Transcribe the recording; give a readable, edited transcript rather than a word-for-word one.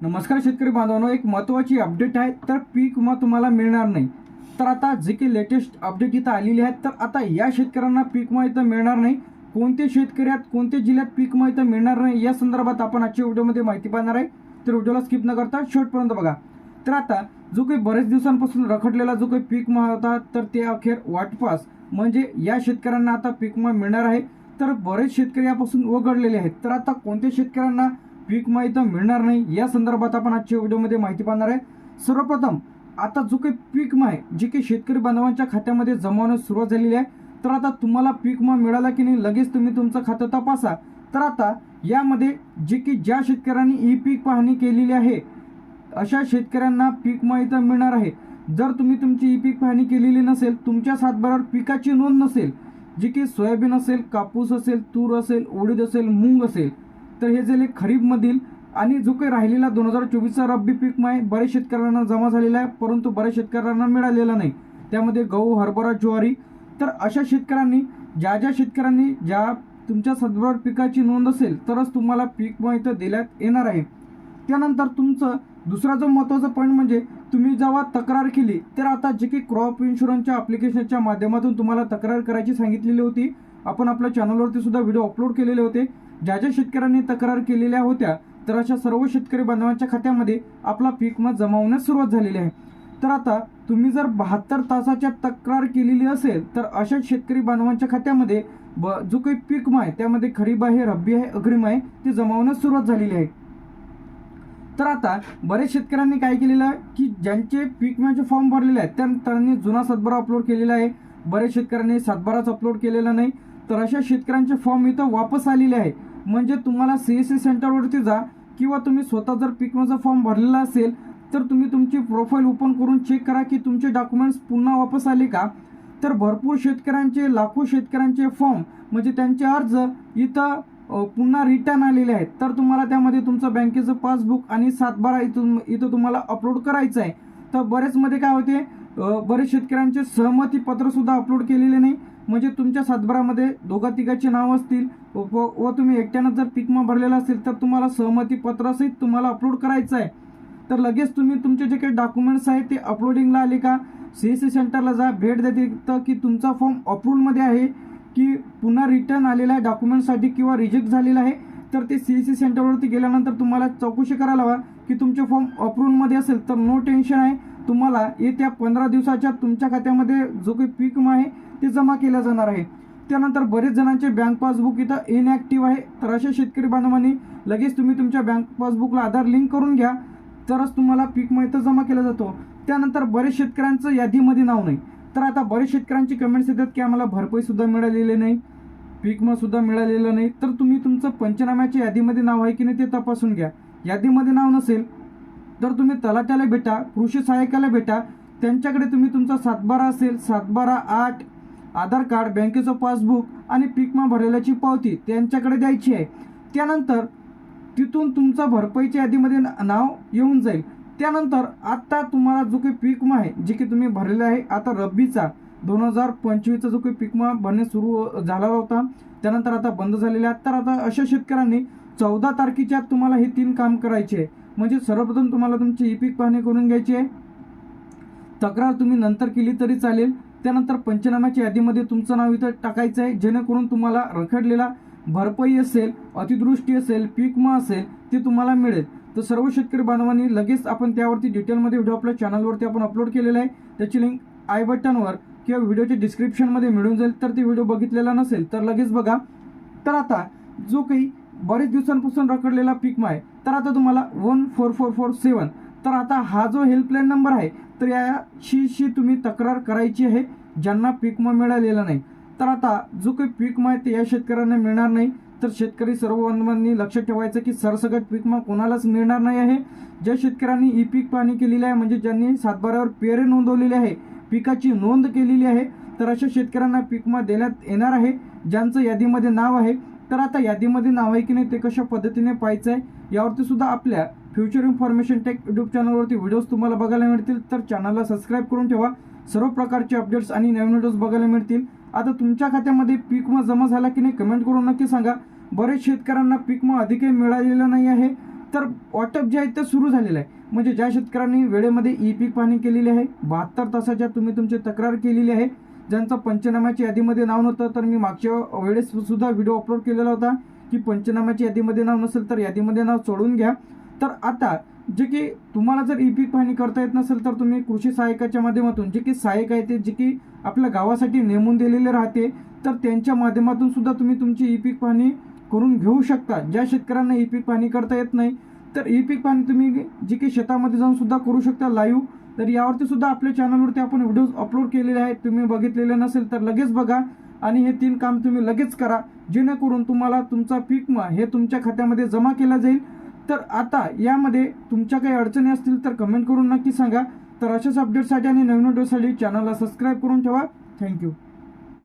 नमस्कार शेतकरी बांधवांनो, एक महत्त्वाची अपडेट आहे. तर पीक विमा तुम्हाला मिळणार नाही. तर आता जे काही लेटेस्ट अपडेट इथं आलेली आहेत, तर आता या शेतकऱ्यांना पीक विमा इथं मिळणार नाही. कोणते शेतकरी आहेत, कोणत्या जिल्ह्यात पीक विमा इथं मिळणार नाही, या संदर्भात आपण आजच्या व्हिडिओमध्ये माहिती पाहणार आहे. तर व्हिडिओला स्किप न करता शेवटपर्यंत बघा. तर आता जो काही बरेच दिवसांपासून रखडलेला जो काही पीक विमा होता, तर ते अखेर वाटपास म्हणजे या शेतकऱ्यांना आता पीक विमा मिळणार आहे. तर बरेच शेतकरी यापासून वगळलेले आहेत. तर आता कोणत्या शेतकऱ्यांना पीक विमा इथं मिळणार नाही, या संदर्भात आपण आजच्या व्हिडिओमध्ये माहिती पाहणार आहे. सर्वप्रथम आता जो काही पीक विमा आहे, जे काही शेतकरी बांधवांच्या खात्यामध्ये जमा होण्यास सुरुवात झालेली आहे. तर आता तुम्हाला पीक विमा मिळाला की नाही, लगेच तुम्ही तुमचं खातं तपासा. तर आता यामध्ये जे की ज्या शेतकऱ्यांनी ई पीक पाहणी केलेली आहे, अशा शेतकऱ्यांना पीक विमा इथं मिळणार आहे. जर तुम्ही तुमची ई पीक पाहणी केलेली नसेल, तुमच्या सातबारावर पिकाची नोंद नसेल, जे की सोयाबीन असेल, कापूस असेल, तूर असेल, उडीद असेल, मूग असेल, तर हे झाले खरीपमधील. आणि जो काही राहिलेला 2024चा रब्बी पीक विमा आहे, बरेच शेतकऱ्यांना जमा झालेला आहे, परंतु बऱ्याच शेतकऱ्यांना मिळालेला नाही. त्यामध्ये गहू, हरभरा, ज्वारी. तर अशा शेतकऱ्यांनी ज्या शेतकऱ्यांनी ज्या तुमच्या सातबारावर पिकाची नोंद असेल, तरच तुम्हाला पीक विमा इथं देण्यात येणार आहे. त्यानंतर तुमचं दुसरा जो महत्त्वाचा पॉईंट म्हणजे तुम्ही जेव्हा तक्रार केली, तर आता जे की क्रॉप इन्शुरन्सच्या ॲप्लिकेशनच्या माध्यमातून तुम्हाला तक्रार करायची सांगितलेली होती. आपण आपल्या चॅनलवरती सुद्धा व्हिडिओ अपलोड केलेले होते. ज्या शेतकऱ्यांनी तक्रार केलेल्या होत्या, तर अशा सर्व शेतकरी बांधवांच्या खात्यामध्ये आपला पीक विमा जमा होण्यास सुरुवात झालेली आहे. तर आता तुम्ही जर 72 तासाच्या तक्रार केलेली असेल, तर अशा शेतकरी बांधवांच्या खात्यामध्ये जो काही पीक विमा आहे, त्यामध्ये खरीप आहे, रब्बी आहे, अग्रिम आहे, ते जमा होण्यास सुरुवात झालेली आहे. तर आता बरेच शेतकऱ्यांनी काय केलेलं आहे की ज्यांचे पीक विम्याचे फॉर्म भरलेले आहेत, त्यांनी जुना सातबारा अपलोड केलेला आहे. बरेच शेतकऱ्यांनी सातबाराच अपलोड केलेला नाही. तर अशा शेतकऱ्यांचे फॉर्म इथं वापस आलेले आहे. म्हणजे तुम्हाला CSC सेंटरवरती जा, किंवा तुम्ही स्वतः जर पीक विम्याचा फॉर्म भरलेला असेल, तर तुम्ही तुमची प्रोफाईल ओपन करून चेक करा की तुमचे डॉक्युमेंट्स पुन्हा वापस आले का. तर भरपूर शेतकऱ्यांचे, लाखो शेतकऱ्यांचे फॉर्म म्हणजे त्यांचे अर्ज इथं पुन्हा रिटर्न आलेले आहेत. तर तुम्हाला त्यामध्ये तुमचं बँकेचं पासबुक आणि सातबारा इथं तुम्हाला अपलोड करायचं आहे. तर बरेच मध्ये काय होते, बरेच शेतकऱ्यांचे सहमती पत्र सुद्धा अपलोड केलेले नाही. म्हणजे तुमच्या सातबारामध्ये दोघा तिघाचे नाव असतील व तुम्ही एकट्यानं जर पीक विमा भरलेला असेल, तर तुम्हाला सहमती पत्रासहित तुम्हाला अपलोड करायचं आहे. तर लगेच तुम्ही तुमचे जे काही डॉक्युमेंट्स आहेत ते अपलोडिंगला आले का, CSC सेंटरला जा, भेट देते की तुमचा फॉर्म अप्रूव्हमध्ये आहे की पुन्हा रिटर्न आलेला आहे डॉक्युमेंटसाठी किंवा रिजेक्ट झालेला आहे. तर ते CSC सेंटरवरती गेल्यानंतर तुम्हाला चौकशी करायला हवा की तुमचे फॉर्म अप्रूव्हमध्ये असेल, तर नो टेन्शन आहे, तुम्हाला येत्या 15 दिवसाच्या तुमच्या खात्यामध्ये जो काही पीक विमा आहे ते जमा केला जाणार आहे. त्यानंतर बरेच जणांचे बँक पासबुक इथं इनॅक्टिव्ह आहे. तर अशा शेतकरी बांधवांनी लगेच तुम्ही तुमच्या बँक पासबुकला आधार लिंक करून घ्या, तरच तुम्हाला पीक विमा इथं जमा केला जातो. त्यानंतर बरेच शेतकऱ्यांचं यादीमध्ये नाव नाही. तर आता बरेच शेतकऱ्यांची कमेंट्स येतात की आम्हाला भरपाई सुद्धा मिळालेली नाही, पीक विमा सुद्धा मिळालेलं नाही. तर तुम्ही तुमचं पंचनाम्याच्या यादीमध्ये नाव आहे की नाही ते तपासून घ्या. यादीमध्ये नाव नसेल तर तुम्ही तलाट्याला भेटा, कृषी सहाय्यकाला भेटा. त्यांच्याकडे तुम्ही तुमचा सातबारा असेल, 7/12/8, आधार कार्ड, बँकेचं पासबुक आणि पीक विमा भरलेल्याची पावती त्यांच्याकडे द्यायची आहे. त्यानंतर तिथून तुमचं भरपाईच्या यादीमध्ये नाव येऊन जाईल. त्यानंतर आता तुम्हाला जो काही पीक विमा आहे, जे की तुम्ही भरलेला आहे, आता रब्बीचा 2025चा जो काही पीक विमा भरणे सुरू झाला होता, त्यानंतर आता बंद झालेला आहे. तर आता अशा शेतकऱ्यांनी 14 तारखेच्या आत तुम्हाला हे 3 काम करायचे आहे. म्हणजे सर्वप्रथम तुम्हाला तुमची ई पीक पाहणी करून घ्यायची आहे. तक्रार तुम्ही नंतर केली तरी चालेल. त्यानंतर पंचनाम्याच्या यादीमध्ये तुमचं नाव इथं टाकायचं आहे, जेणेकरून तुम्हाला रखडलेला भरपाई असेल, अतिवृष्टी असेल, पीक विमा असेल, ते तुम्हाला मिळेल. तर सर्व शेतकरी बांधवांनी लगेच आपण त्यावरती डिटेलमध्ये व्हिडिओ आपल्या चॅनलवरती आपण अपलोड केलेला आहे. त्याची लिंक आय बटनवर किंवा व्हिडिओच्या डिस्क्रिप्शनमध्ये मिळून जाईल. तर ते व्हिडिओ बघितलेला नसेल तर लगेच बघा. तर आता जो काही बरेच दिवसांपासून रखडलेला पीक विमा आहे, तर आता तुम्हाला 14447, तर आता हा जो हेल्पलाईन नंबर आहे, तर याशी तुम्ही तक्रार करायची आहे ज्यांना पीक विमा मिळालेला नाही. तर आता जो काही पीक विमा आहे ते या शेतकऱ्यांना मिळणार नाही. तर शेतकरी सर्व बांधवांनी लक्षात ठेवायचं की सरसकट पीक विमा कोणालाच मिळणार नाही आहे. ज्या शेतकऱ्यांनी ई पीक पाहणी केलेली आहे, म्हणजे ज्यांनी सातबारावर पेरे नोंदवलेली आहे, पिकाची नोंद केलेली आहे, तर अशा शेतकऱ्यांना पीक विमा देण्यात येणार आहे ज्यांचं यादीमध्ये नाव आहे. तर आता यादीमध्ये नाव आहे की नाही ते कशा पद्धतीने पाहायचं आहे, यावरती सुद्धा आपल्या फ्युचर इन्फॉर्मेशन टेक यूट्यूब चॅनलवरती व्हिडिओज तुम्हाला बघायला मिळतील. तर चॅनलला सबस्क्राईब करून ठेवा, सर्व प्रकारचे अपडेट्स आणि नवीन व्हिडिओज बघायला मिळतील. आता तुमच्या खात्यामध्ये पीक विमा जमा झाला की नाही कमेंट करून नक्की सांगा. बरेच शेतकऱ्यांना पीक विमा अधिकही मिळालेला नाही आहे. तर वाटप जे आहे ते सुरू झालेलं आहे. म्हणजे ज्या शेतकऱ्यांनी वेळेमध्ये ई पीक पाहणी केलेली आहे, 72 तासाच्या तुम्ही तुमची तक्रार केलेली आहे, ज्यांचं पंचनाम्याच्या यादीमध्ये नाव नव्हतं, तर मी मागच्या वेळेस सुद्धा व्हिडिओ अपलोड केलेला होता की पंचनाम्याच्या यादीमध्ये नाव नसेल तर यादीमध्ये नाव सोडून घ्या. तर आता जे की तुम्हाला जर ई पीक पाहणी करता येत नसेल तर तुम्ही कृषी सहाय्यकाच्या माध्यमातून, जे की सहाय्यक आहे ते जे की आपल्या गावासाठी नेमून दिलेले राहते, तर त्यांच्या माध्यमातून सुद्धा तुम्ही तुमची ई पीक पाहणी करून घेऊ शकता. ज्या शेतकऱ्यांना ई पीक पाहणी करता येत नाही तर ई पीक पाहणी तुम्ही जे की शेतामध्ये जाऊन सुद्धा करू शकता लाईव्ह. तर यावरती सुद्धा आपल्या चॅनलवरती आपण व्हिडिओज अपलोड केलेले आहेत. तुम्ही बघितलेले नसेल तर लगेच बघा आणि हे 3 काम तुम्ही लगेच करा, जेणेकरून तुम्हाला तुमचा पीक विमा हे तुमच्या खात्यामध्ये जमा केला जाईल. तर आता यामध्ये तुमच्या काही अडचणी असतील तर कमेंट करून नक्की सांगा. तर अशाच अपडेटसाठी आणि नवीन व्हिडिओसाठी चॅनलला सबस्क्राईब करून ठेवा. थँक्यू.